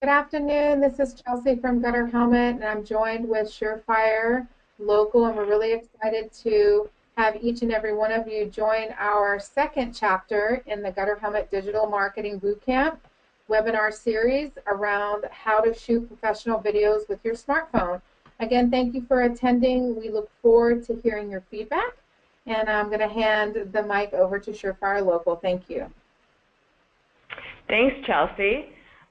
Good afternoon. This is Chelsea from Gutter Helmet, and I'm joined with Surefire Local, and we're really excited to have each and every one of you join our second chapter in the Gutter Helmet Digital Marketing Bootcamp webinar series around how to shoot professional videos with your smartphone. Again, thank you for attending. We look forward to hearing your feedback, and I'm going to hand the mic over to Surefire Local. Thank you. Thanks, Chelsea.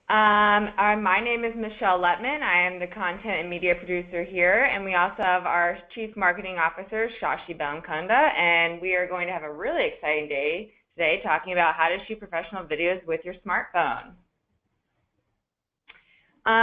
My name is Michelle Letman. I am the content and media producer here, and we also have our Chief Marketing Officer, Shashi Balamkunda, and we are going to have a really exciting day today talking about how to shoot professional videos with your smartphone.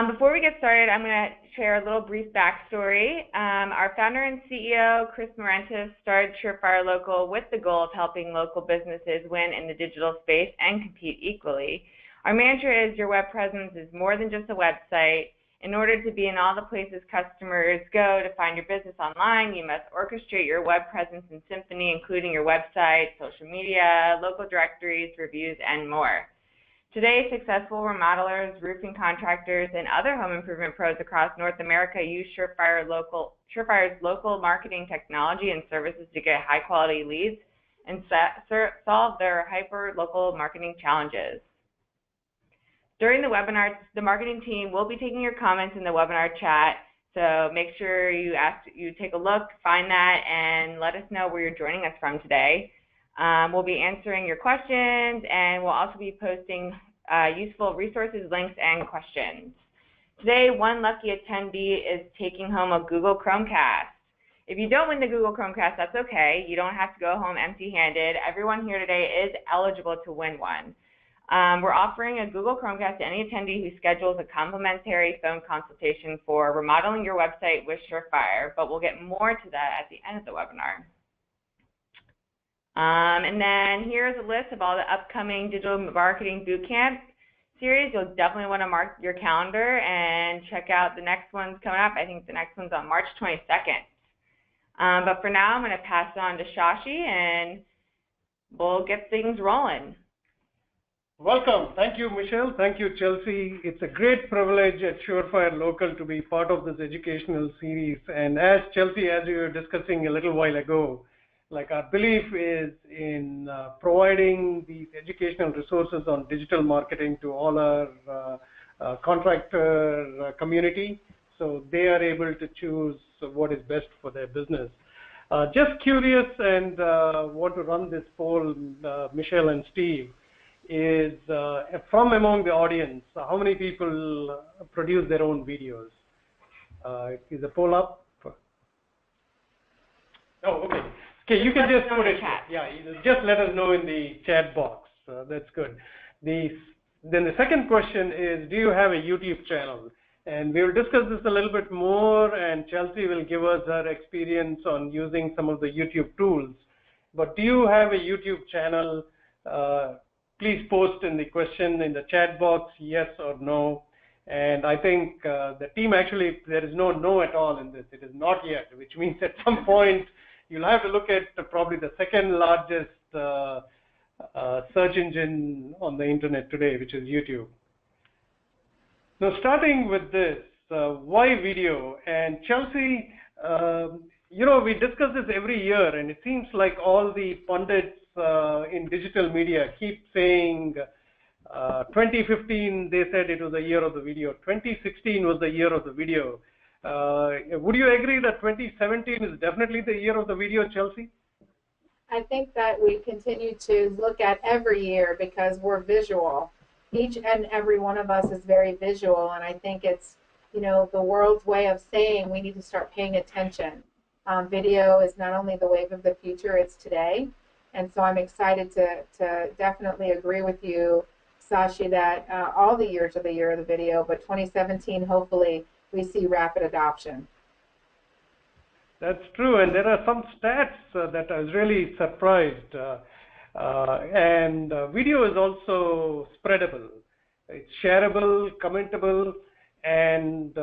Before we get started, I'm going to share a little brief backstory. Our founder and CEO, Chris Morentis, started Surefire Local with the goal of helping local businesses win in the digital space and compete equally. Our mantra is your web presence is more than just a website. In order to be in all the places customers go to find your business online, you must orchestrate your web presence in Symphony, including your website, social media, local directories, reviews, and more. Today, successful remodelers, roofing contractors, and other home improvement pros across North America use Surefire's local marketing technology and services to get high-quality leads and solve their hyper-local marketing challenges. During the webinar, the marketing team will be taking your comments in the webinar chat, so make sure you take a look, find that, and let us know where you're joining us from today. We'll be answering your questions, and we'll also be posting useful resources, links, and questions. Today, one lucky attendee is taking home a Google Chromecast. If you don't win the Google Chromecast, that's okay. You don't have to go home empty-handed. Everyone here today is eligible to win one. We're offering a Google Chromecast to any attendee who schedules a complimentary phone consultation for remodeling your website with Surefire, but we'll get more to that at the end of the webinar. And then here's a list of all the upcoming digital marketing bootcamp series. You'll definitely want to mark your calendar and check out the next one's coming up. I think the next one's on March 22nd. But for now, I'm going to pass it on to Shashi, and we'll get things rolling. Welcome. Thank you, Michelle. Thank you, Chelsea. It's a great privilege at Surefire Local to be part of this educational series. And as Chelsea, as we were discussing a little while ago, like our belief is in providing these educational resources on digital marketing to all our contractor community, so they are able to choose what is best for their business. Just curious and want to run this poll, Michelle and Steve, is from among the audience, how many people produce their own videos? Is the poll up? Oh, okay. Okay, you can just put it. Yeah, just let us know in the chat box. That's good. Then the second question is, do you have a YouTube channel? And we will discuss this a little bit more, and Chelsea will give us her experience on using some of the YouTube tools. But do you have a YouTube channel? Please post in the question in the chat box, yes or no. And I think the team actually, there is no at all in this. It is not yet, which means at some point you'll have to look at probably the second largest search engine on the internet today, which is YouTube. Now, starting with this, why video? And Chelsea, you know, we discuss this every year, and it seems like all the pundits in digital media keep saying 2015, they said it was the year of the video. 2016 was the year of the video. Would you agree that 2017 is definitely the year of the video, Chelsea? I think that we continue to look at every year because we're visual. Each and every one of us is very visual, and I think it's, you know, the world's way of saying we need to start paying attention. Video is not only the wave of the future, it's today. And so I'm excited to definitely agree with you, Sashi, that all the years are the year of the video, but 2017, hopefully, we see rapid adoption. That's true, and there are some stats that I was really surprised. Video is also spreadable. It's shareable, commentable, and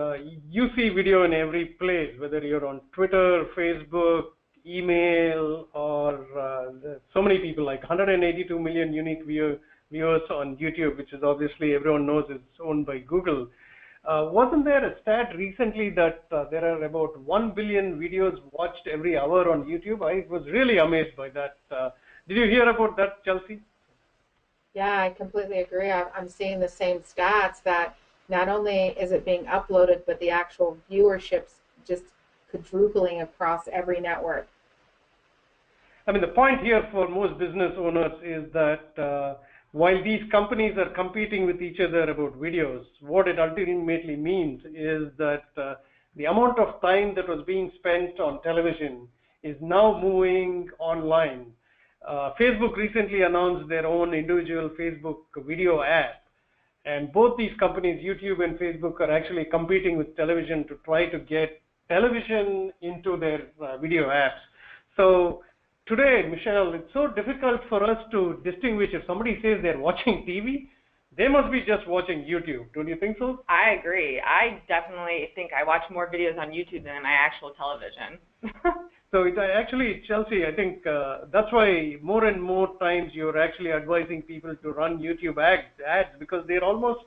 you see video in every place, whether you're on Twitter, Facebook, email, or so many people, like 182 million unique viewers on YouTube, which is obviously everyone knows is owned by Google. Wasn't there a stat recently that there are about 1 billion videos watched every hour on YouTube? I was really amazed by that. Did you hear about that, Chelsea? Yeah, I completely agree. I'm seeing the same stats that not only is it being uploaded, but the actual viewership's just quadrupling across every network. I mean, the point here for most business owners is that while these companies are competing with each other about videos, what it ultimately means is that the amount of time that was being spent on television is now moving online. Facebook recently announced their own individual Facebook video app, and both these companies, YouTube and Facebook, are actually competing with television to try to get television into their video apps. So today, Michelle, it's so difficult for us to distinguish. If somebody says they're watching TV, they must be just watching YouTube. Don't you think so? I agree. I definitely think I watch more videos on YouTube than my actual television. So it's actually, Chelsea, I think that's why more and more times you're actually advising people to run YouTube ads because they're almost,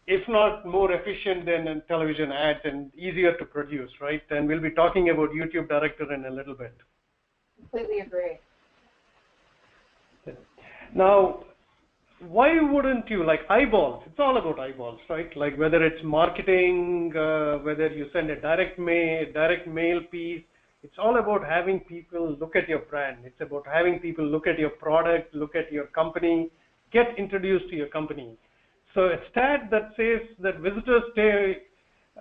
if not more efficient than television ads and easier to produce, right? And we'll be talking about YouTube Director in a little bit. Completely agree. Now, why wouldn't you, like eyeballs, it's all about eyeballs, right? Like whether it's marketing, whether you send a direct mail piece, it's all about having people look at your brand. It's about having people look at your product, look at your company, get introduced to your company. So a stat that says that visitors stay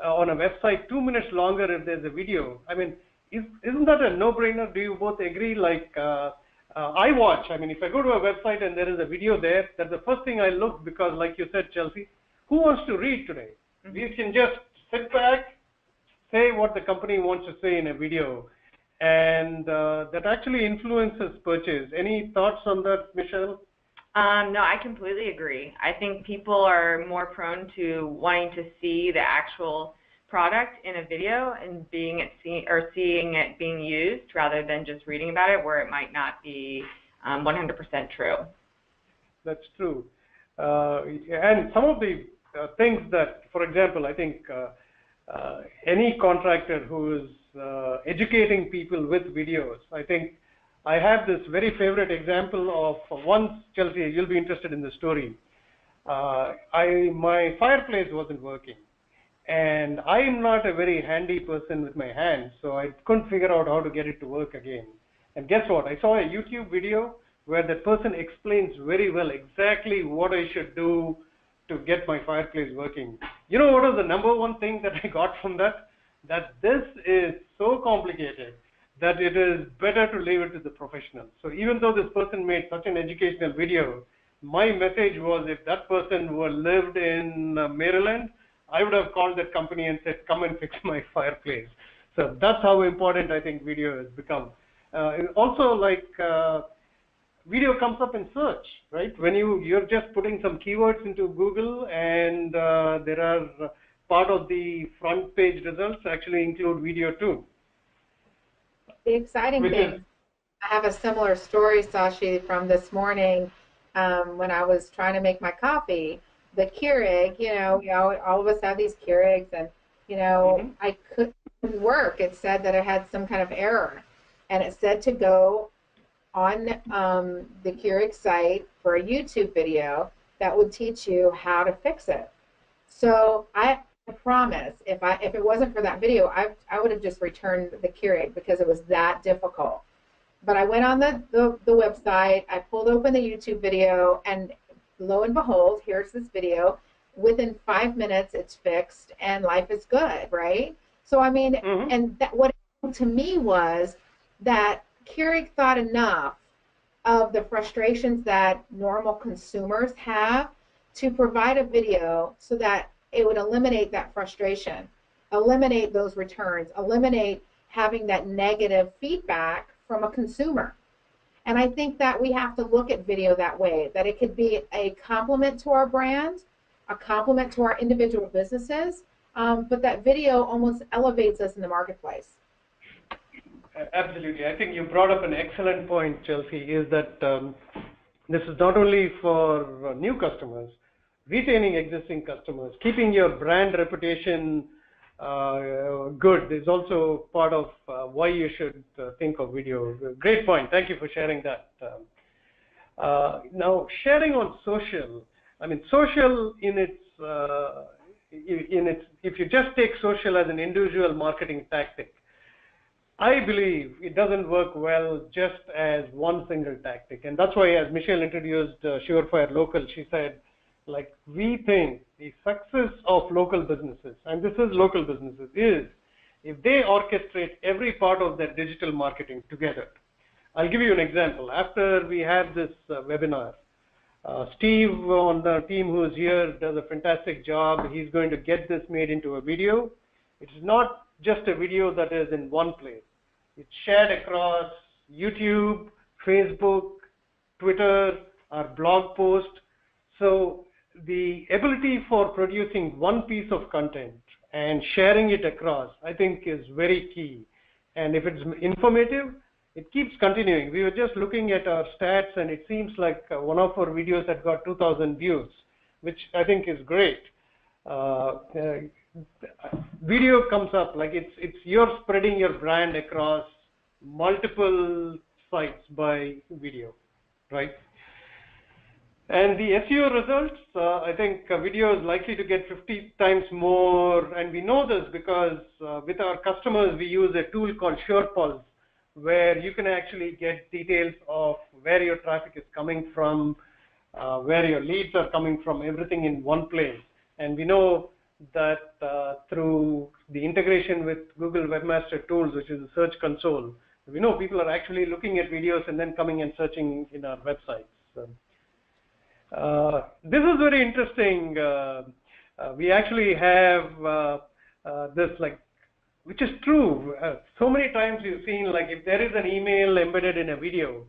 on a website 2 minutes longer if there's a video. I mean, isn't that a no-brainer? Do you both agree? Like I watch. I mean, if I go to a website and there is a video there, that's the first thing I look because, like you said, Chelsea, who wants to read today? We can just sit back, say what the company wants to say in a video, and that actually influences purchase. Any thoughts on that, Michelle? No, I completely agree. I think people are more prone to wanting to see the actual product in a video and seeing it being used rather than just reading about it where it might not be 100% true. That's true. And some of the things that, for example, I think any contractor who is educating people with videos, I think I have this very favorite example of once, Chelsea, you'll be interested in the story. My fireplace wasn't working. And I'm not a very handy person with my hands, so I couldn't figure out how to get it to work again. And guess what? I saw a YouTube video where that person explains very well exactly what I should do to get my fireplace working. You know what was the number one thing that I got from that? That this is so complicated that it is better to leave it to the professionals. So even though this person made such an educational video, my message was if that person were lived in Maryland, I would have called that company and said, come and fix my fireplace. So that's how important I think video has become. Also, like video comes up in search, right? When you're just putting some keywords into Google and there are part of the front page results actually include video too. The exciting thing, I have a similar story, Sashi, from this morning when I was trying to make my coffee. The Keurig, all of us have these Keurigs, and I couldn't work. It said that it had some kind of error, and it said to go on the Keurig site for a YouTube video that would teach you how to fix it. So I promise, if it wasn't for that video, I would have just returned the Keurig because it was that difficult. But I went on the website, I pulled open the YouTube video, and lo and behold, here's this video. Within 5 minutes, it's fixed, and life is good, right? So, I mean, and that what to me was that Keurig thought enough of the frustrations that normal consumers have to provide a video so that it would eliminate that frustration, eliminate those returns, eliminate having that negative feedback from a consumer. And I think that we have to look at video that way, that it could be a compliment to our brand, a compliment to our individual businesses, but that video almost elevates us in the marketplace. Absolutely. I think you brought up an excellent point, Chelsea, is that This is not only for new customers, retaining existing customers, keeping your brand reputation good is also part of why you should think of video. Great point. Thank you for sharing that. Now, sharing on social, I mean, social if you just take social as an individual marketing tactic, I believe it doesn't work well just as one single tactic. And that's why, as Michelle introduced Surefire Local, she said, like, we think the success of local businesses, and this is local businesses, is if they orchestrate every part of their digital marketing together. I'll give you an example. After we have this webinar, Steve on the team who is here does a fantastic job. He's going to get this made into a video. It's not just a video that is in one place. It's shared across YouTube, Facebook, Twitter, our blog post. So the ability for producing one piece of content and sharing it across, I think, is very key. And if it's informative, it keeps continuing. We were just looking at our stats, and it seems like one of our videos had got 2,000 views, which I think is great. Video comes up, like you're spreading your brand across multiple sites by video, right? And the SEO results, I think video is likely to get 50 times more, and we know this because with our customers we use a tool called SurePulse, where you can actually get details of where your traffic is coming from, where your leads are coming from, everything in one place. And we know that through the integration with Google Webmaster Tools, which is a search console, we know people are actually looking at videos and then coming and searching in our websites. So, this is very interesting. We actually have this, like, which is true. So many times you've seen, like, if there is an email embedded in a video,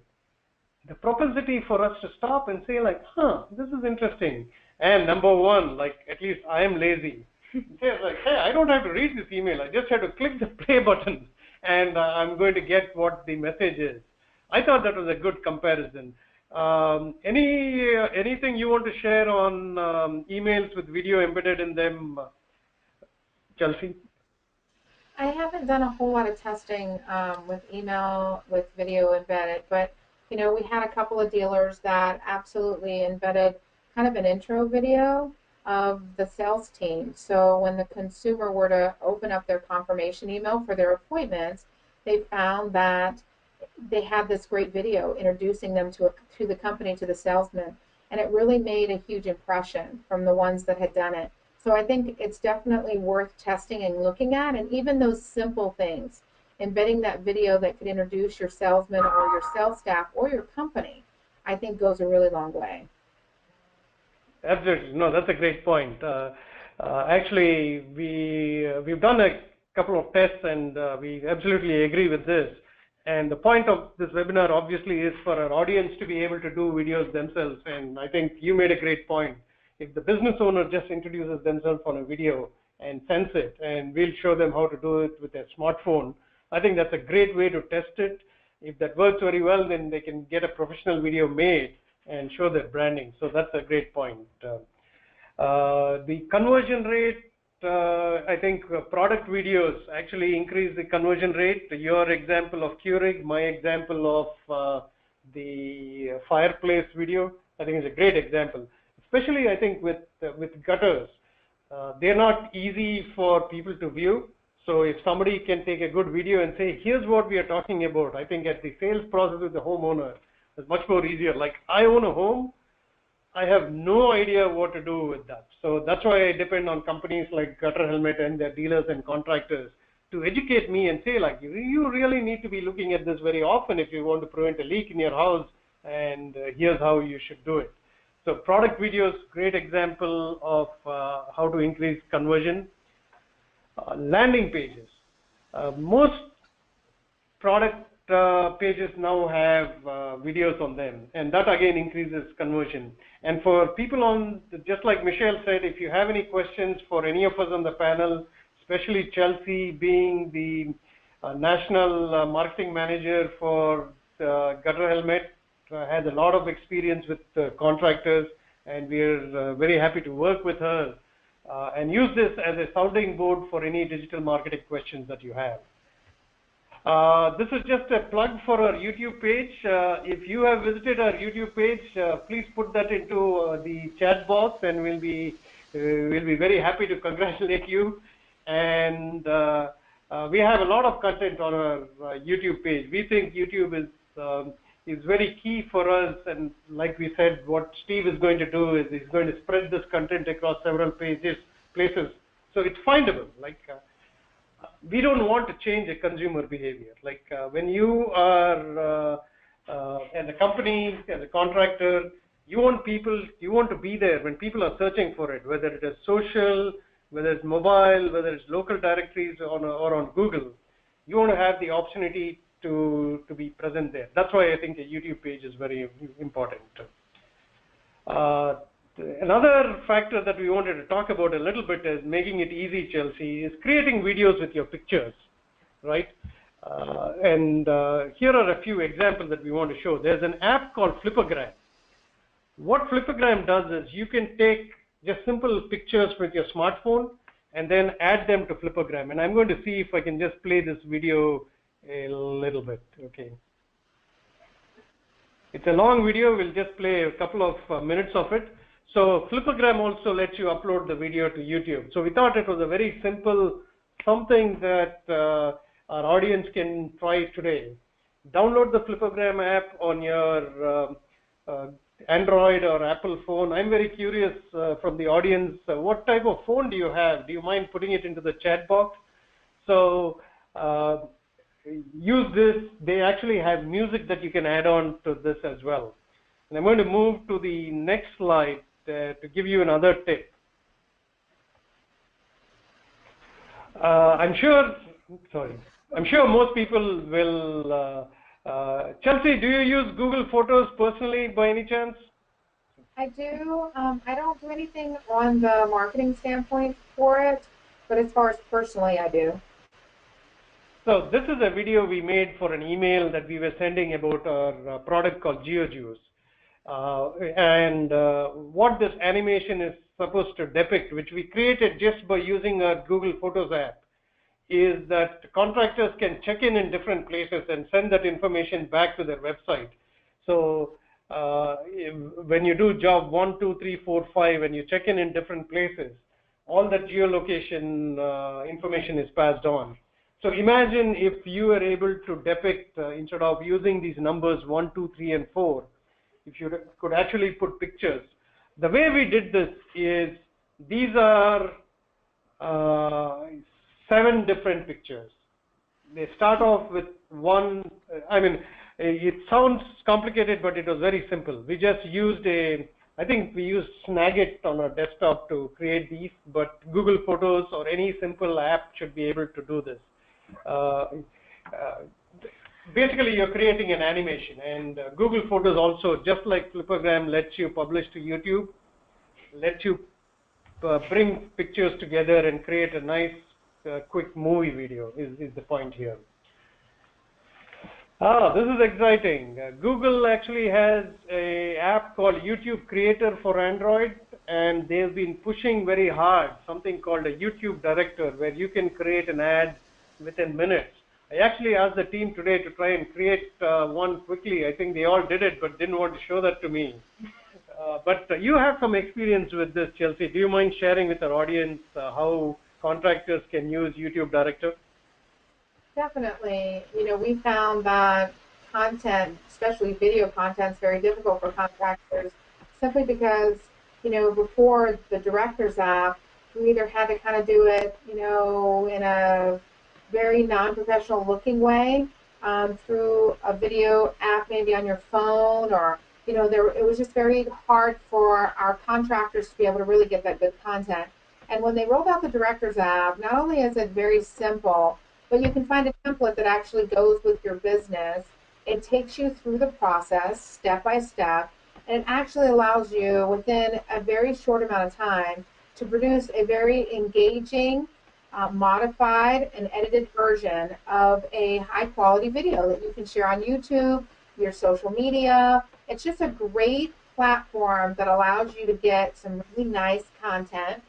the propensity for us to stop and say, like, this is interesting. And number one, like, at least I am lazy. It's like, hey, I don't have to read this email. I just have to click the play button, and I'm going to get what the message is. I thought that was a good comparison. Anything you want to share on emails with video embedded in them, Chelsea? I haven't done a whole lot of testing with email with video embedded, but we had a couple of dealers that absolutely embedded kind of an intro video of the sales team. So when the consumer were to open up their confirmation email for their appointments, they found that they had this great video introducing them to the company, to the salesman, and it really made a huge impression from the ones that had done it. So I think it's definitely worth testing and looking at, and even those simple things, embedding that video that could introduce your salesman or your sales staff or your company, I think goes a really long way. Absolutely. No, that's a great point. Actually, we've done a couple of tests, and we absolutely agree with this. And the point of this webinar obviously is for our audience to be able to do videos themselves. And I think you made a great point. If the business owner just introduces themselves on a video and sends it, and we'll show them how to do it with a smartphone, I think that's a great way to test it. If that works very well, then they can get a professional video made and show their branding. So that's a great point. The conversion rate, I think product videos actually increase the conversion rate. Your example of Keurig, my example of the fireplace video, I think is a great example. Especially, I think, with gutters. They're not easy for people to view. So if somebody can take a good video and say, here's what we are talking about, I think at the sales process with the homeowner, it's much more easier. Like, I own a home, I have no idea what to do with that. So that's why I depend on companies like Gutter Helmet and their dealers and contractors to educate me and say, like, you really need to be looking at this very often if you want to prevent a leak in your house, and here's how you should do it. So product videos, great example of how to increase conversion. Landing pages. Most product pages now have videos on them, and that again increases conversion. And for people on, just like Michelle said, if you have any questions for any of us on the panel, especially Chelsea being the national marketing manager for Gutter Helmet, has a lot of experience with contractors, and we are very happy to work with her and use this as a sounding board for any digital marketing questions that you have. This is just a plug for our YouTube page. If you have visited our YouTube page, please put that into the chat box, and we'll be very happy to congratulate you. And we have a lot of content on our YouTube page. We think YouTube is very key for us, and like we said, what Steve is going to do is he's going to spread this content across several places, so it's findable. Like we don't want to change a consumer behavior. Like when you are as a company, as a contractor, you want to be there when people are searching for it, whether it is social, whether it's mobile, whether it's local directories or on Google. You want to have the opportunity to be present there. That's why I think a YouTube page is very important. Another factor that we wanted to talk about a little bit is making it easy, Chelsea, is creating videos with your pictures, right? Here are a few examples that we want to show. There's an app called Flipagram. What Flipagram does is you can take just simple pictures with your smartphone and then add them to Flipagram. And I'm going to see if I can just play this video a little bit. Okay. It's a long video. We'll just play a couple of minutes of it. So Flipagram also lets you upload the video to YouTube. So we thought it was a very simple something that our audience can try today. Download the Flipagram app on your Android or Apple phone. I'm very curious from the audience, what type of phone do you have? Do you mind putting it into the chat box? So use this. They actually have music that you can add on to this as well. And I'm going to move to the next slide to give you another tip. I'm sure most people will. Chelsea, do you use Google Photos personally by any chance? I do. I don't do anything on the marketing standpoint for it, but as far as personally, I do. So this is a video we made for an email that we were sending about our product called GeoJuice. What this animation is supposed to depict, which we created just by using our Google Photos app, is that contractors can check in different places and send that information back to their website. So when you do job 1, 2, 3, 4, 5, and you check in different places, all that geolocation information is passed on. So imagine if you were able to depict, instead of using these numbers 1, 2, 3, and 4, if you could actually put pictures. The way we did this is these are 7 different pictures. They start off with one. It sounds complicated, but it was very simple. We just used I think we used Snagit on our desktop to create these, but Google Photos or any simple app should be able to do this. Basically, you're creating an animation, and Google Photos also, just like Flipagram lets you publish to YouTube, lets you bring pictures together and create a nice, quick movie video is the point here. This is exciting. Google actually has an app called YouTube Creator for Android, and they've been pushing very hard something called a YouTube Director, where you can create an ad within minutes. I actually asked the team today to try and create one quickly. I think they all did it, but didn't want to show that to me. But you have some experience with this, Chelsea. Do you mind sharing with our audience how contractors can use YouTube Director? Definitely. We found that content, especially video content, is very difficult for contractors simply because, before the Directors app, we either had to kind of do it, in a very non-professional looking way through a video app maybe on your phone, or it was just very hard for our contractors to be able to really get that good content. And when they rolled out the Directors app, not only is it very simple, but you can find a template that actually goes with your business. It takes you through the process step by step, and it actually allows you within a very short amount of time to produce a very engaging, modified and edited version of a high quality video that you can share on YouTube, your social media. It's just a great platform that allows you to get some really nice content.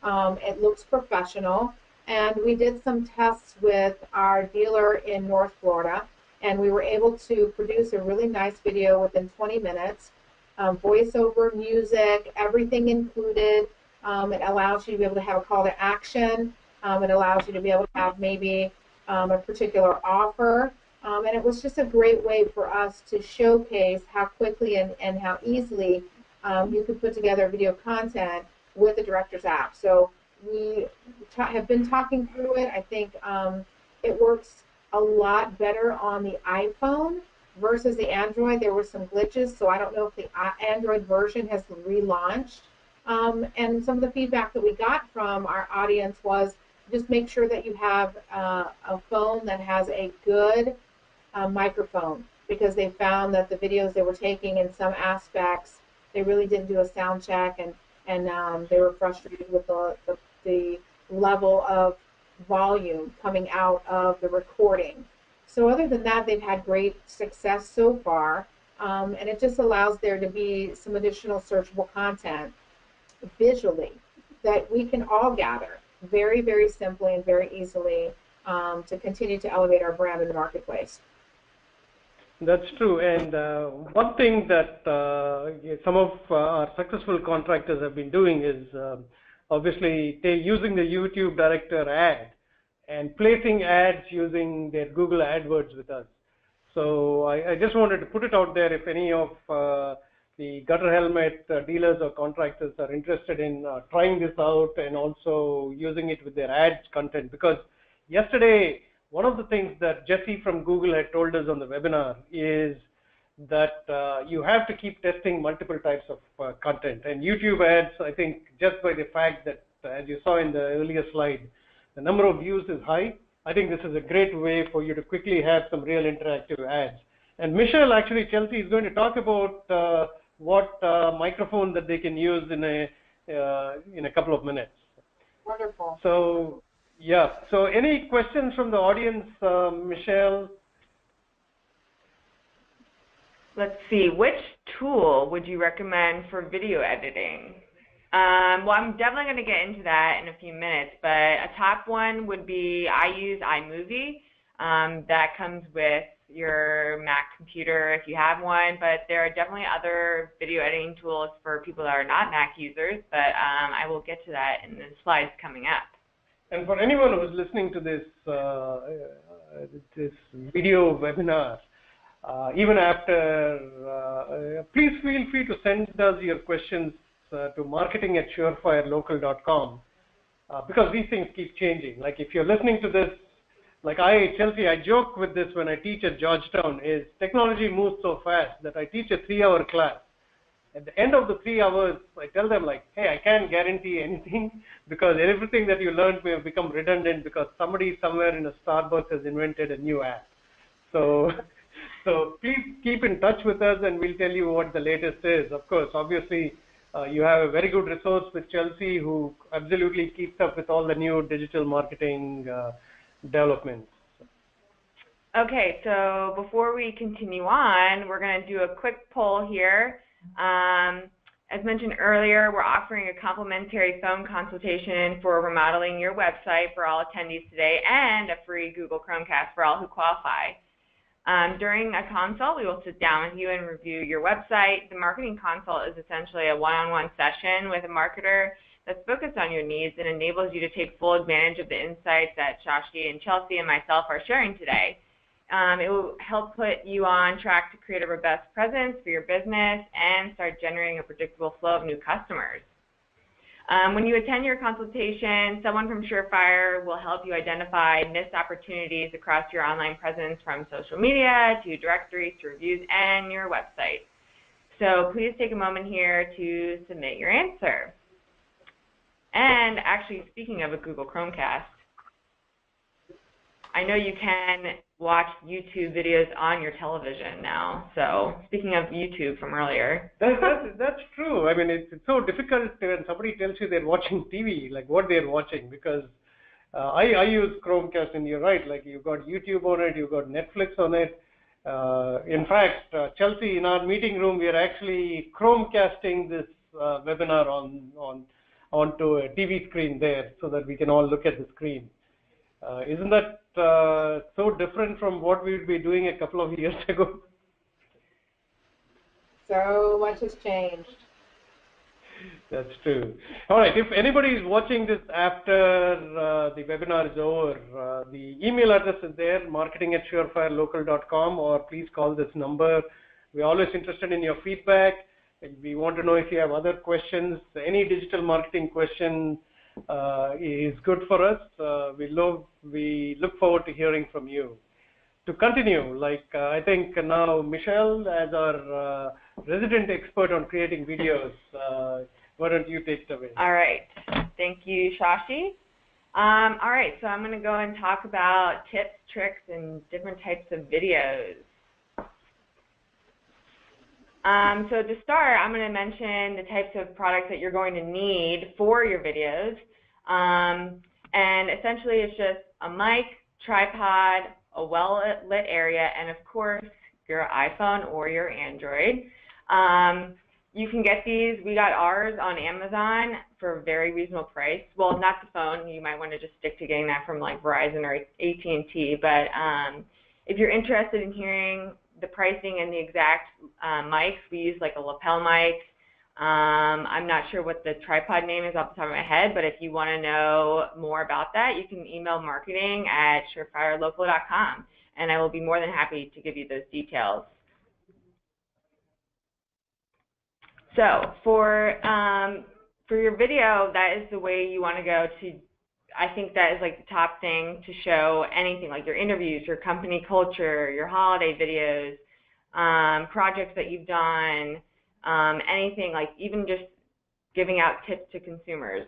It looks professional. And we did some tests with our dealer in North Florida, and we were able to produce a really nice video within 20 minutes. Voiceover, music, everything included. It allows you to be able to have a call to action. It allows you to be able to have maybe a particular offer. And it was just a great way for us to showcase how quickly and how easily you could put together video content with the Directors app. So we have been talking through it. I think it works a lot better on the iPhone versus the Android. There were some glitches, so I don't know if the Android version has relaunched. And some of the feedback that we got from our audience was just make sure that you have a phone that has a good microphone, because they found that the videos they were taking in some aspects, they really didn't do a sound check, and they were frustrated with the level of volume coming out of the recording. So other than that, they've had great success so far, and it just allows there to be some additional searchable content visually that we can all gather very, very simply and very easily to continue to elevate our brand in the marketplace. That's true. And one thing that some of our successful contractors have been doing is obviously using the YouTube Director ad and placing ads using their Google AdWords with us. So I just wanted to put it out there if any of the gutter helmet dealers or contractors are interested in trying this out and also using it with their ads content. Because yesterday, one of the things that Jesse from Google had told us on the webinar is that you have to keep testing multiple types of content. And YouTube ads, I think, just by the fact that, as you saw in the earlier slide, the number of views is high. I think this is a great way for you to quickly have some real interactive ads. And Michelle, actually, Chelsea is going to talk about what microphone that they can use in a couple of minutes. Wonderful. So, yeah. So any questions from the audience, Michelle? Let's see, which tool would you recommend for video editing? Well, I'm definitely going to get into that in a few minutes, but a top one would be, I use iMovie. That comes with your Mac computer if you have one, but there are definitely other video editing tools for people that are not Mac users, but I will get to that in the slides coming up. And for anyone who's listening to this this video webinar, even after, please feel free to send us your questions to marketing@surefirelocal.com because these things keep changing. Like if you're listening to this, like Chelsea, I joke with this when I teach at Georgetown, is technology moves so fast that I teach a 3-hour class. At the end of the 3 hours, I tell them like, hey, I can't guarantee anything because everything that you learned may have become redundant because somebody somewhere in a Starbucks has invented a new app. So please keep in touch with us and we'll tell you what the latest is. Of course, obviously, you have a very good resource with Chelsea who absolutely keeps up with all the new digital marketing developments. Okay, so before we continue on, we're going to do a quick poll here. As mentioned earlier, we're offering a complimentary phone consultation for remodeling your website for all attendees today and a free Google Chromecast for all who qualify. During a consult, we will sit down with you and review your website. The marketing consult is essentially a one-on-one session with a marketer that's focused on your needs and enables you to take full advantage of the insights that Shashi and Chelsea and myself are sharing today. It will help put you on track to create a robust presence for your business and start generating a predictable flow of new customers. When you attend your consultation, someone from Surefire will help you identify missed opportunities across your online presence from social media to directories to reviews and your website. So please take a moment here to submit your answer. And actually, speaking of a Google Chromecast, I know you can watch YouTube videos on your television now. So speaking of YouTube from earlier. That's true. I mean, it's so difficult when somebody tells you they're watching TV, like what they're watching, because I use Chromecast and you're right, like you've got YouTube on it, you've got Netflix on it, In fact, Chelsea, in our meeting room, we are actually Chromecasting this webinar onto a TV screen there so that we can all look at the screen. Isn't that so different from what we would be doing a couple of years ago? So much has changed. That's true. All right, if anybody is watching this after the webinar is over, the email address is there, marketing@surefirelocal.com, or please call this number. We're always interested in your feedback. We want to know if you have other questions. Any digital marketing question is good for us. We look forward to hearing from you. To continue, I think now Michelle, as our resident expert on creating videos, why don't you take it away? All right. Thank you, Shashi. All right, so I'm going to go and talk about tips, tricks, and different types of videos. So to start, I'm going to mention the types of products that you're going to need for your videos. And essentially, it's just a mic, tripod, a well-lit area, and of course, your iPhone or your Android. You can get these. We got ours on Amazon for a very reasonable price. Well, not the phone. You might want to just stick to getting that from like Verizon or AT&T. But if you're interested in hearing the pricing and the exact mics, we use like a lapel mic. I'm not sure what the tripod name is off the top of my head, but if you want to know more about that, you can email marketing@surefirelocal.com, and I will be more than happy to give you those details. So for your video, that is the way you want to go to. I think that is like the top thing to show anything, like your interviews, your company culture, your holiday videos, projects that you've done, anything, like even just giving out tips to consumers.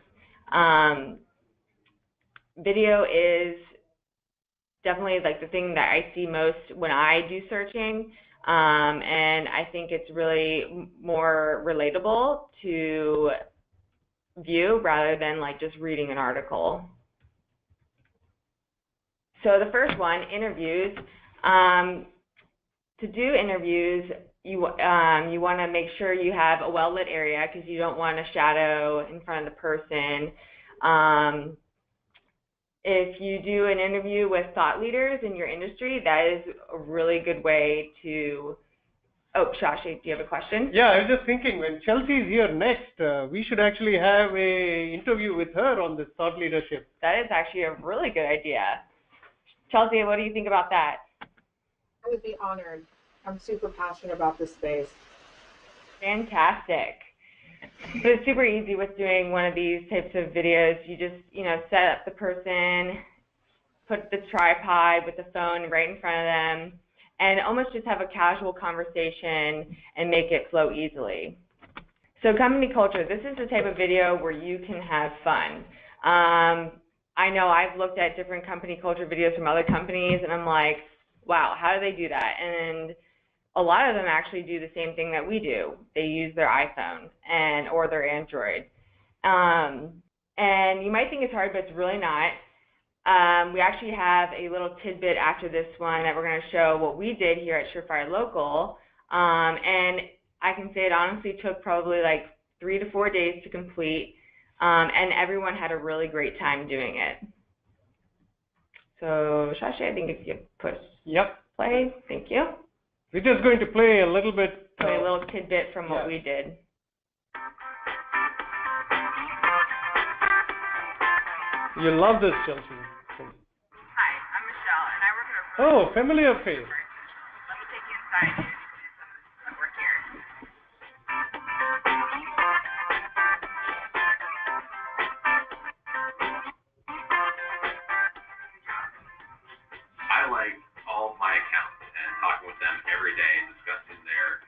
Video is definitely like the thing that I see most when I do searching, and I think it's really more relatable to view rather than like just reading an article. So the first one, interviews. To do interviews, you want to make sure you have a well-lit area because you don't want a shadow in front of the person. If you do an interview with thought leaders in your industry, that is a really good way to. Oh, Shashi, do you have a question? Yeah, I was just thinking, when Chelsea is here next, we should actually have an interview with her on this thought leadership. That is actually a really good idea. Chelsea, what do you think about that? I would be honored. I'm super passionate about this space. Fantastic. So it's super easy with doing one of these types of videos. You just, set up the person, put the tripod with the phone right in front of them, and almost just have a casual conversation and make it flow easily. So company culture, this is the type of video where you can have fun. I know I've looked at different company culture videos from other companies, and I'm like, wow, how do they do that? And a lot of them actually do the same thing that we do. They use their iPhone or their Android. And you might think it's hard, but it's really not. We actually have a little tidbit after this one that we're going to show what we did here at Surefire Local. And I can say it honestly took probably like 3 to 4 days to complete, and everyone had a really great time doing it. So, Shashi, I think if you push play, thank you. We're just going to play a little bit. Play a little tidbit from what we did. You love this, Chelsea. Hi, I'm Michelle, and I work at a... Oh, familiar face. Let me take you inside and do some work here. I like all my accounts and talking with them every day, discussing their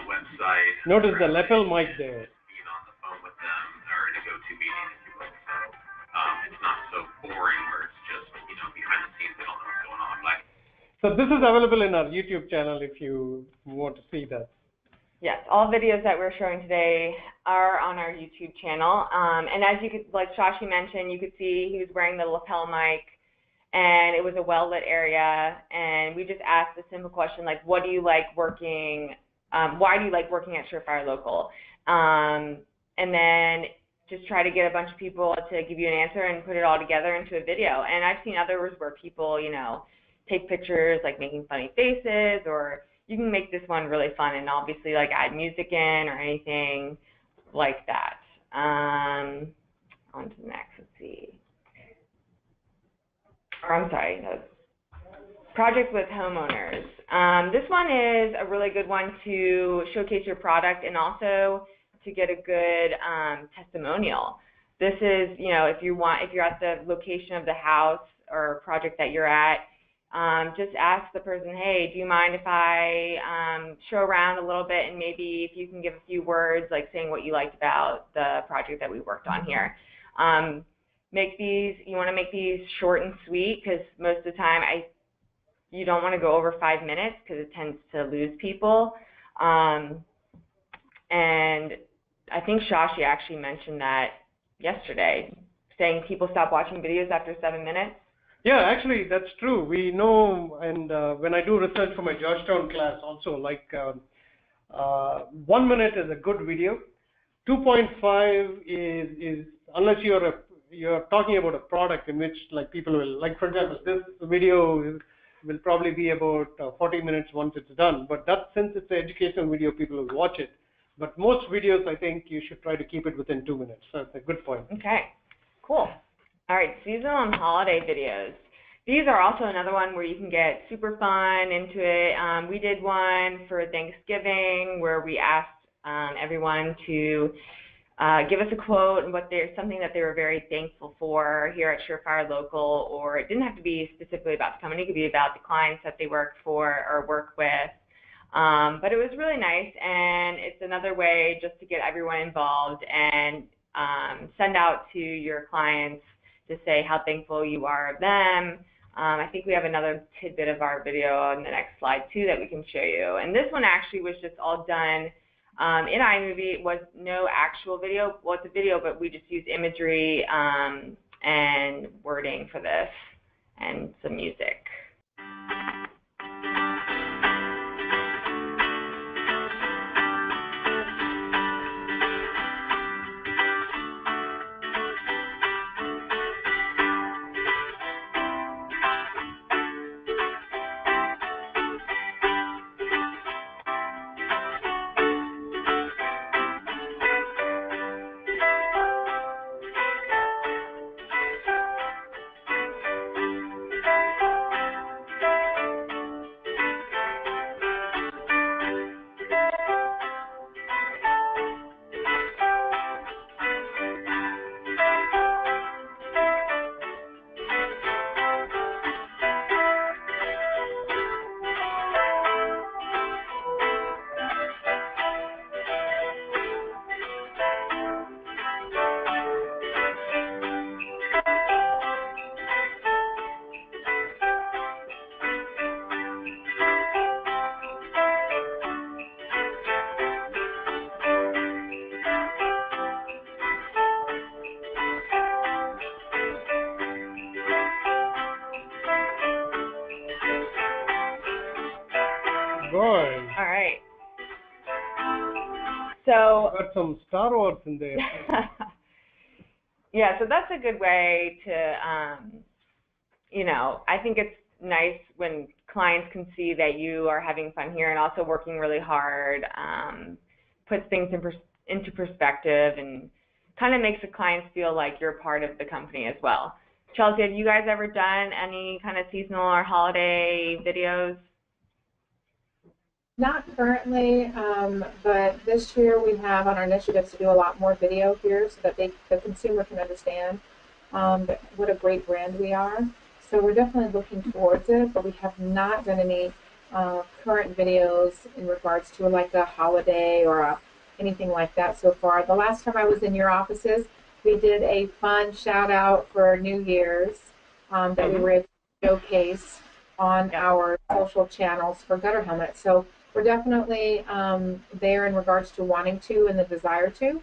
website. Notice the lapel mic there. Being on the phone with them or in a go-to meeting, if you will. So it's not so boring where it's just, behind the scenes, they don't know what's going on. So this is available in our YouTube channel if you want to see that. Yes, all videos that we're showing today are on our YouTube channel. And as you could, like Shashi mentioned, you could see he was wearing the lapel mic. and it was a well-lit area, and we just asked a simple question like, what do you like working, why do you like working at Surefire Local? And then just try to get a bunch of people to give you an answer and put it all together into a video. And I've seen others where people, you know, take pictures like making funny faces, or you can make this one really fun and obviously like add music in or anything like that. On to the next, let's see. Or I'm sorry, no. Project with homeowners. This one is a really good one to showcase your product and also to get a good testimonial. This is, you know, if you're at the location of the house or project that you're at, just ask the person, hey, do you mind if I show around a little bit, and maybe if you can give a few words, like saying what you liked about the project that we worked on here. You want to make these short and sweet, because most of the time you don't want to go over 5 minutes because it tends to lose people. And I think Shashi actually mentioned that yesterday, saying people stop watching videos after 7 minutes. Yeah, actually, that's true. We know, and when I do research for my Georgetown class also, like 1 minute is a good video. 2.5 is unless you're talking about a product in which like people will, like for example, this video will probably be about 40 minutes once it's done. But since it's an educational video, people will watch it. But most videos, I think you should try to keep it within 2 minutes. So that's a good point. Okay, cool. All right, seasonal and holiday videos. These are also another one where you can get super fun into it. We did one for Thanksgiving where we asked everyone to give us a quote and something that they were very thankful for here at Surefire Local, or it didn't have to be specifically about the company. It could be about the clients that they work for or work with. But it was really nice, and it's another way just to get everyone involved and send out to your clients to say how thankful you are of them. I think we have another tidbit of our video on the next slide too that we can show you. And this one actually was just all done in iMovie. It was no actual video. Well, it's a video, but we just used imagery and wording for this and some music. Good. All right. So got some Star Wars in there. yeah, so that's a good way to, you know, I think it's nice when clients can see that you are having fun here and also working really hard, puts things into perspective and kind of makes the clients feel like you're part of the company as well. Chelsea, have you guys ever done any kind of seasonal or holiday videos? Not currently, but this year we have on our initiatives to do a lot more video here so that the consumer can understand what a great brand we are. So we're definitely looking towards it, but we have not done any current videos in regards to like a holiday or anything like that so far. The last time I was in your offices, we did a fun shout out for New Year's that we were able to showcase on our social channels for Gutter Helmet. So we're definitely there in regards to wanting to and the desire to.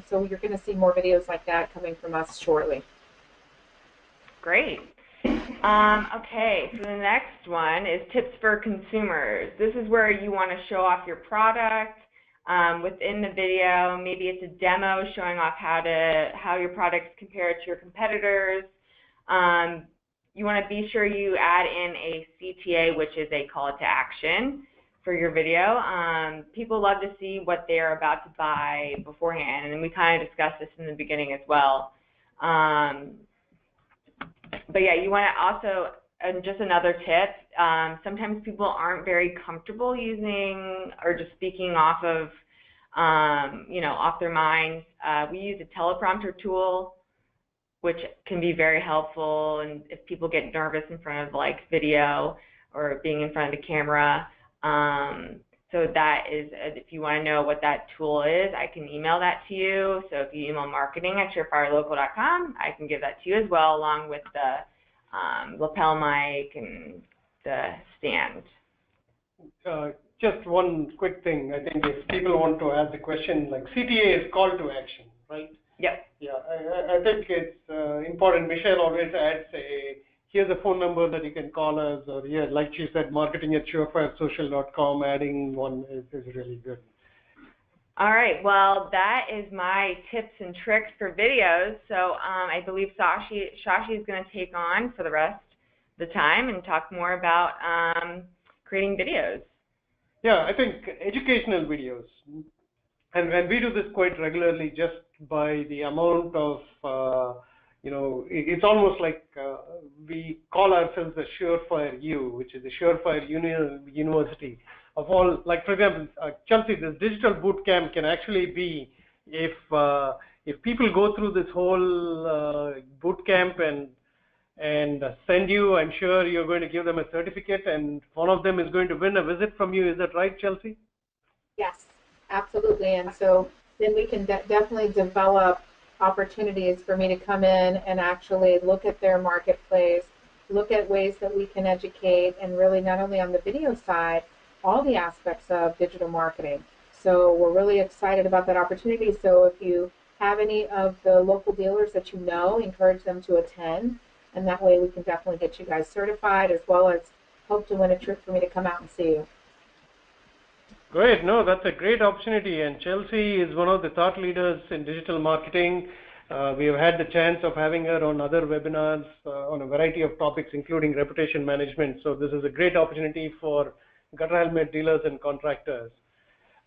So you're going to see more videos like that coming from us shortly. Great. Okay, so the next one is tips for consumers. This is where you want to show off your product within the video. Maybe it's a demo showing off how your products compare to your competitors. You want to be sure you add in a CTA, which is a call to action for your video. People love to see what they're about to buy beforehand, and we kind of discussed this in the beginning as well. But yeah, you want to also, and just another tip, sometimes people aren't very comfortable using or just speaking off of, off their minds. We use a teleprompter tool, which can be very helpful, and if people get nervous in front of like video or being in front of the camera. So that is, if you want to know what that tool is, I can email that to you. So if you email marketing@surefirelocal.com, I can give that to you as well, along with the lapel mic and the stand. Just one quick thing. I think if people want to add the question, like CTA is call to action, right? Yep. Yeah, I think it's important. Michelle always adds here's a phone number that you can call us, or yeah, like she said, marketing@surefiresocial.com, adding one is really good. All right, well, that is my tips and tricks for videos. So I believe Shashi is going to take on for the rest of the time and talk more about creating videos. Yeah, I think educational videos, and we do this quite regularly just by the amount of, it's almost like we call ourselves the Surefire U, which is the Surefire University of all. Like, for example, Chelsea, this digital bootcamp can actually be, if people go through this whole bootcamp and send you, I'm sure you're going to give them a certificate, and one of them is going to win a visit from you. Is that right, Chelsea? Yes, absolutely. And so then we can definitely develop opportunities for me to come in and actually look at their marketplace, look at ways that we can educate, and really not only on the video side, all the aspects of digital marketing. So we're really excited about that opportunity. So if you have any of the local dealers that you know, encourage them to attend, and that way we can definitely get you guys certified, as well as hope to win a trip for me to come out and see you. Great. No, that's a great opportunity. And Chelsea is one of the thought leaders in digital marketing. We have had the chance of having her on other webinars on a variety of topics, including reputation management. So this is a great opportunity for gutter helmet dealers and contractors.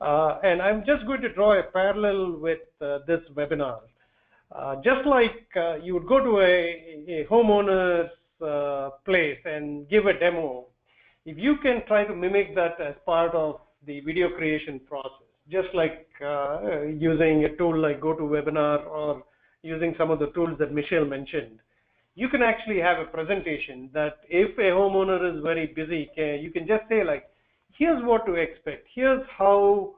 And I'm just going to draw a parallel with this webinar. Just like you would go to a homeowner's place and give a demo, if you can try to mimic that as part of the video creation process, just like using a tool like GoToWebinar or using some of the tools that Michelle mentioned, you can actually have a presentation that if a homeowner is very busy, you can just say like, here's what to expect, here's how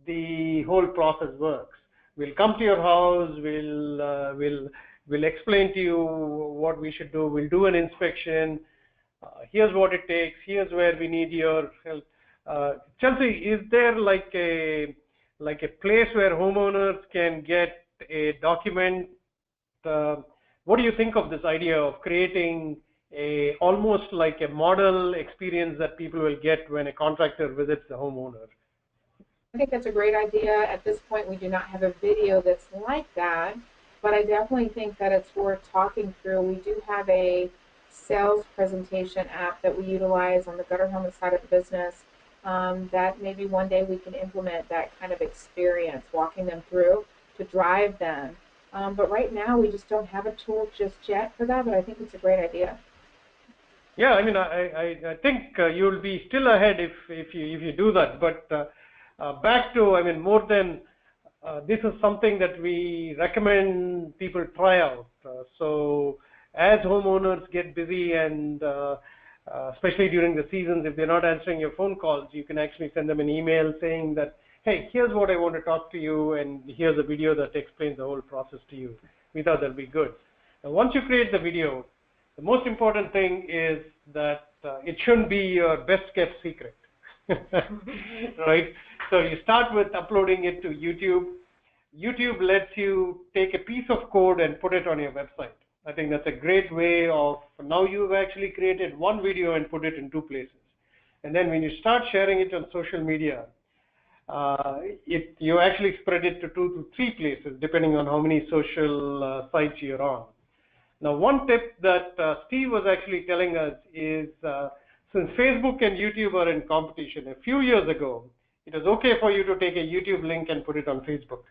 the whole process works. We'll come to your house, we'll explain to you what we should do, we'll do an inspection, here's what it takes, here's where we need your help. Chelsea, is there like a place where homeowners can get a document? What do you think of this idea of creating almost like a model experience that people will get when a contractor visits the homeowner? I think that's a great idea. At this point, we do not have a video that's like that, but I definitely think that it's worth talking through. We do have a sales presentation app that we utilize on the gutter helmet side of the business. That maybe one day we can implement that kind of experience, walking them through to drive them. But right now we just don't have a tool just yet for that, but I think it's a great idea. Yeah, I mean, I think you'll be still ahead if you do that. But back to, I mean, more than this is something that we recommend people try out. So as homeowners get busy and especially during the seasons, if they're not answering your phone calls, you can actually send them an email saying that, hey, here's what I want to talk to you, and here's a video that explains the whole process to you. We thought that'll be good. And once you create the video, the most important thing is that it shouldn't be your best kept secret, right? So you start with uploading it to YouTube. YouTube lets you take a piece of code and put it on your website. I think that's a great way of, now you've actually created one video and put it in 2 places. And then when you start sharing it on social media, you actually spread it to 2 to 3 places, depending on how many social sites you're on. Now, one tip that Steve was actually telling us is, since Facebook and YouTube are in competition, a few years ago, it was okay for you to take a YouTube link and put it on Facebook.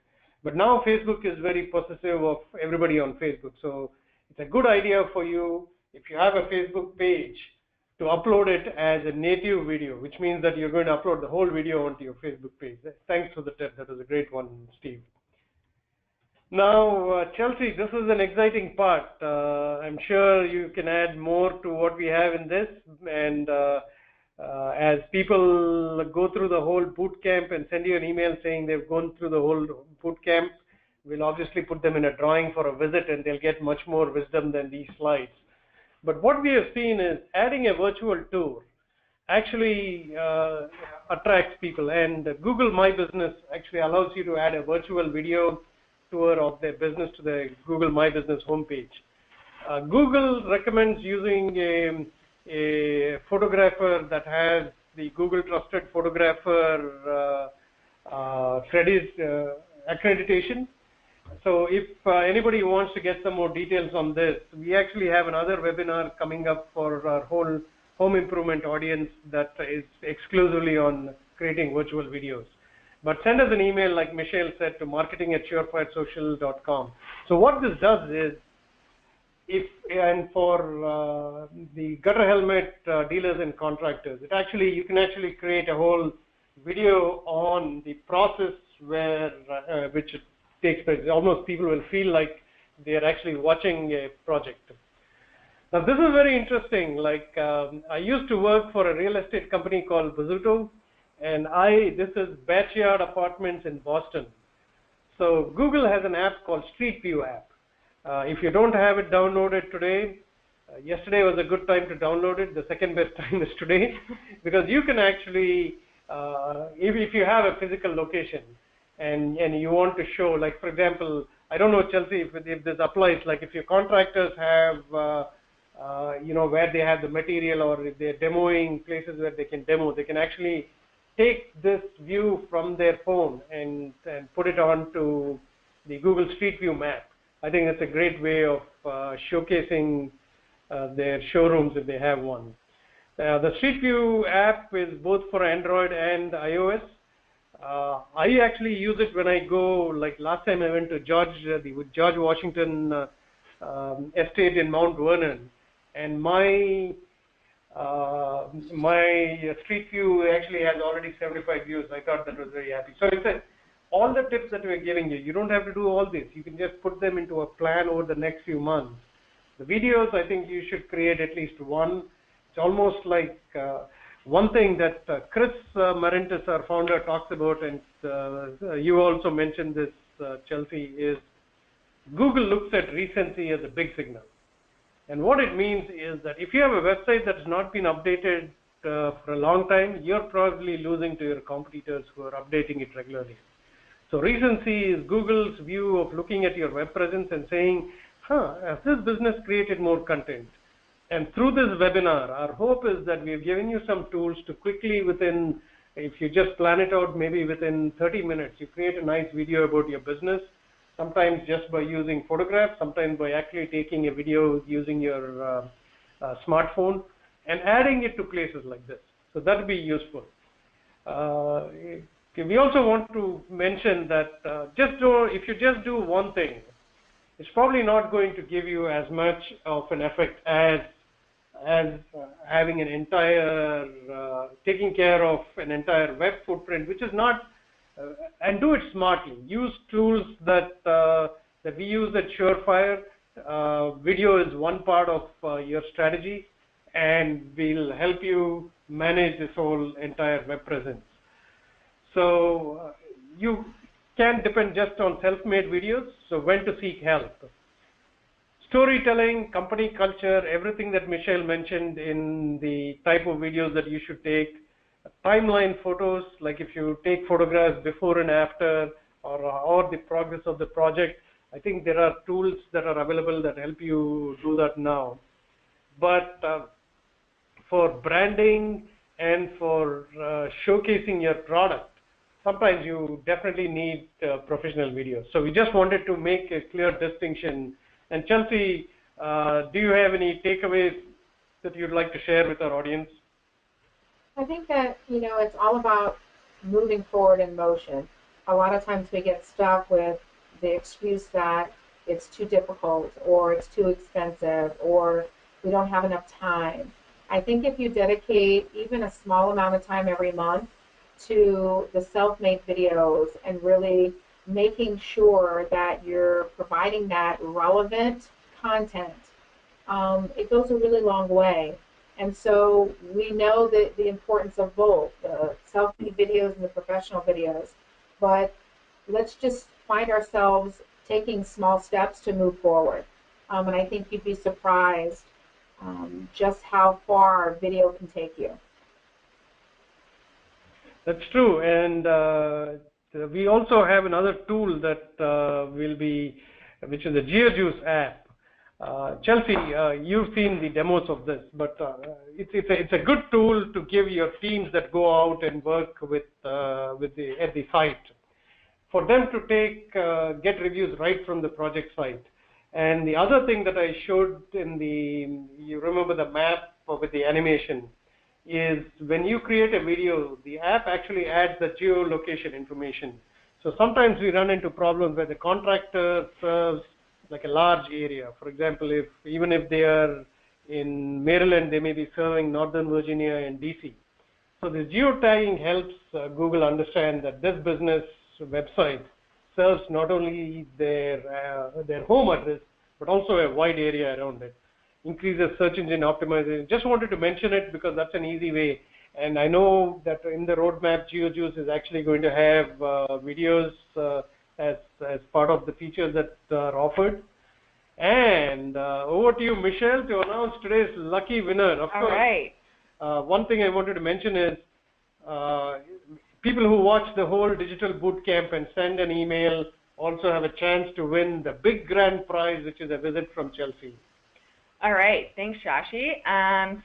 But now Facebook is very possessive of everybody on Facebook. So it's a good idea for you, if you have a Facebook page, to upload it as a native video, which means that you're going to upload the whole video onto your Facebook page. Thanks for the tip. That was a great one, Steve. Now, Chelsea, this is an exciting part. I'm sure you can add more to what we have in this. And as people go through the whole boot camp and send you an email saying they've gone through the whole boot camp, we'll obviously put them in a drawing for a visit, and they'll get much more wisdom than these slides. But what we have seen is adding a virtual tour actually attracts people. And Google My Business actually allows you to add a virtual video tour of their business to the Google My Business homepage. Google recommends using a photographer that has the Google Trusted Photographer accreditation. So if anybody wants to get some more details on this, we actually have another webinar coming up for our whole home improvement audience that is exclusively on creating virtual videos. But send us an email, like Michelle said, to marketing@surefiresocial.com. So what this does is, for the gutter helmet dealers and contractors, you can actually create a whole video on the process which takes place. Almost people will feel like they're actually watching a project. Now this is very interesting. Like I used to work for a real estate company called Bozzuto, and this is Backyard Apartments in Boston. So Google has an app called Street View app. If you don't have it downloaded today, yesterday was a good time to download it. The second best time is today, because you can actually, if you have a physical location and you want to show, like for example, I don't know, Chelsea, if this applies, like if your contractors have, where they have the material, or if they're demoing places where they can demo, they can actually take this view from their phone and put it onto the Google Street View map. I think that's a great way of showcasing their showrooms if they have one. The Street View app is both for Android and iOS. I actually use it when I go, like last time I went to the George Washington estate in Mount Vernon, and my Street View actually has already 75 views. I thought that was very happy. So it's all the tips that we're giving you don't have to do all this. You can just put them into a plan over the next few months. The videos, I think you should create at least one. It's almost like one thing that Chris Marentis, our founder, talks about, and you also mentioned this, Chelsea, is Google looks at recency as a big signal. And what it means is that if you have a website that has not been updated for a long time, you're probably losing to your competitors who are updating it regularly. So recency is Google's view of looking at your web presence and saying, has this business created more content? And through this webinar, our hope is that we've given you some tools to quickly, if you just plan it out, maybe within 30 minutes, you create a nice video about your business, sometimes just by using photographs, sometimes by actually taking a video using your smartphone and adding it to places like this. So that would be useful. We also want to mention that if you just do one thing, it's probably not going to give you as much of an effect as having an entire, taking care of an entire web footprint, which is not, and do it smartly. Use tools that we use at Surefire. Video is one part of your strategy, and we'll help you manage this whole entire web presence. So you can't depend just on self-made videos, so when to seek help. Storytelling, company culture, everything that Michelle mentioned in the type of videos that you should take. Timeline photos, like if you take photographs before and after, or the progress of the project, I think there are tools that are available that help you do that now. But for branding and for showcasing your product, sometimes you definitely need professional videos. So we just wanted to make a clear distinction. And Chelsea, do you have any takeaways that you'd like to share with our audience? I think that, it's all about moving forward in motion. A lot of times we get stuck with the excuse that it's too difficult or it's too expensive or we don't have enough time. I think if you dedicate even a small amount of time every month to the self-made videos and really making sure that you're providing that relevant content, it goes a really long way. And so we know that the importance of both the self-made videos and the professional videos, but let's just find ourselves taking small steps to move forward. And I think you'd be surprised just how far video can take you. That's true, and we also have another tool that which is the GeoJuice app. Chelsea, you've seen the demos of this, but it's a good tool to give your teams that go out and work at the site, for them to get reviews right from the project site. And the other thing that I showed you remember the map with the animation, is when you create a video, the app actually adds the geolocation information. So sometimes we run into problems where the contractor serves like a large area. For example, even if they are in Maryland, they may be serving Northern Virginia and DC. So the geotagging helps Google understand that this business website serves not only their home address, but also a wide area around it. Increases search engine optimization. Just wanted to mention it because that's an easy way. And I know that in the roadmap, GeoJuice is actually going to have videos as part of the features that are offered. And over to you, Michelle, to announce today's lucky winner. Of course. Right. One thing I wanted to mention is people who watch the whole digital bootcamp and send an email also have a chance to win the big grand prize, which is a visit from Chelsea. All right, thanks, Shashi.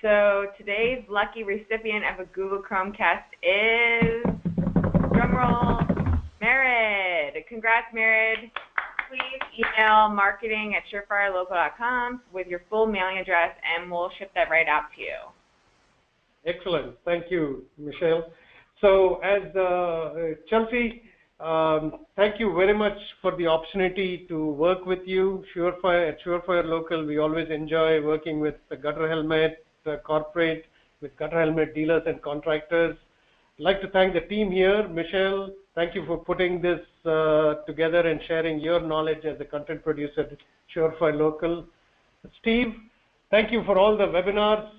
So today's lucky recipient of a Google Chromecast is, drumroll, Merid. Congrats, Merid. Please email marketing@surefirelocal.com with your full mailing address, and we'll ship that right out to you. Excellent. Thank you, Michelle. So as Chelsea, thank you very much for the opportunity to work with you. At Surefire Local, we always enjoy working with the Gutter Helmet Corporate, with Gutter Helmet dealers and contractors. I'd like to thank the team here. Michelle, thank you for putting this together and sharing your knowledge as a content producer at Surefire Local. Steve, thank you for all the webinars.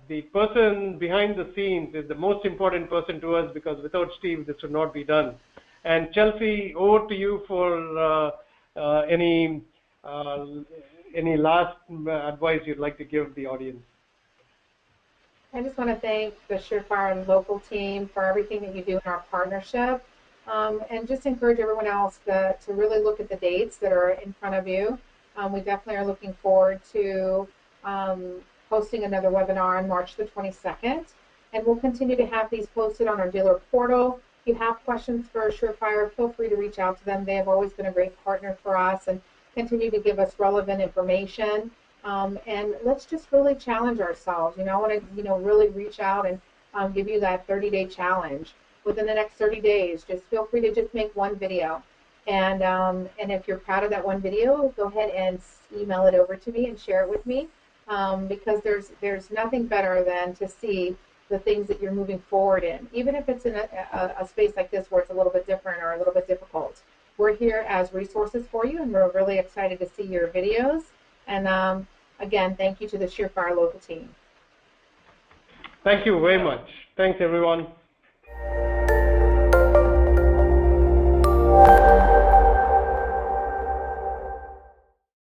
The person behind the scenes is the most important person to us, because without Steve, this would not be done. And Chelsea, over to you for any last advice you'd like to give the audience. I just want to thank the Surefire Local team for everything that you do in our partnership, and just encourage everyone else to really look at the dates that are in front of you. We definitely are looking forward to hosting another webinar on March the 22nd, and we'll continue to have these posted on our dealer portal. If you have questions for Surefire, feel free to reach out to them. They have always been a great partner for us and continue to give us relevant information. And let's just really challenge ourselves. I want to, really reach out and give you that 30-day challenge. Within the next 30 days, just feel free to just make one video. And if you're proud of that one video, go ahead and email it over to me and share it with me, because there's nothing better than to see the things that you're moving forward in, even if it's in a space like this where it's a little bit different or a little bit difficult. We're here as resources for you, and we're really excited to see your videos. And again, thank you to the Surefire Local team. Thank you very much. Thanks, everyone.